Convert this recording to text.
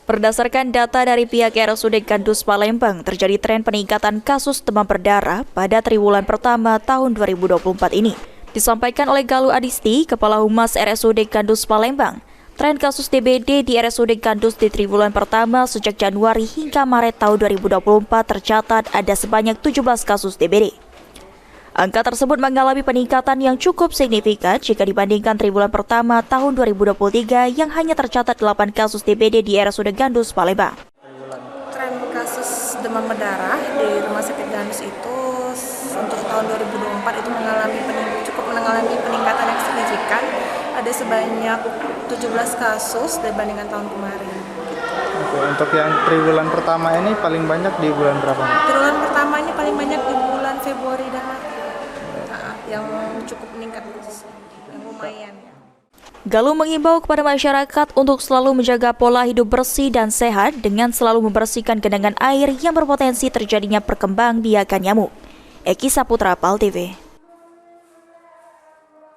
Berdasarkan data dari pihak RSUD Gandus Palembang, terjadi tren peningkatan kasus demam berdarah pada triwulan pertama tahun 2024 ini. Disampaikan oleh Galuh Adisti, Kepala Humas RSUD Gandus Palembang, tren kasus DBD di RSUD Gandus di triwulan pertama sejak Januari hingga Maret tahun 2024 tercatat ada sebanyak 17 kasus DBD. Angka tersebut mengalami peningkatan yang cukup signifikan jika dibandingkan triwulan pertama tahun 2023 yang hanya tercatat 8 kasus DBD di RSUD Gandus Palembang. Tren kasus demam berdarah di Rumah Sakit Gandus itu untuk tahun 2024 itu cukup mengalami peningkatan yang signifikan. Ada sebanyak 17 kasus dibandingkan tahun kemarin. Oke, untuk yang triwulan pertama ini paling banyak di bulan berapa? Triwulan pertama ini paling banyak di bulan Februari dan Maret. Yang cukup meningkat, yang lumayan. Galuh mengimbau kepada masyarakat untuk selalu menjaga pola hidup bersih dan sehat dengan selalu membersihkan genangan air yang berpotensi terjadinya perkembangbiakan nyamuk. Eki Saputra, PAL TV.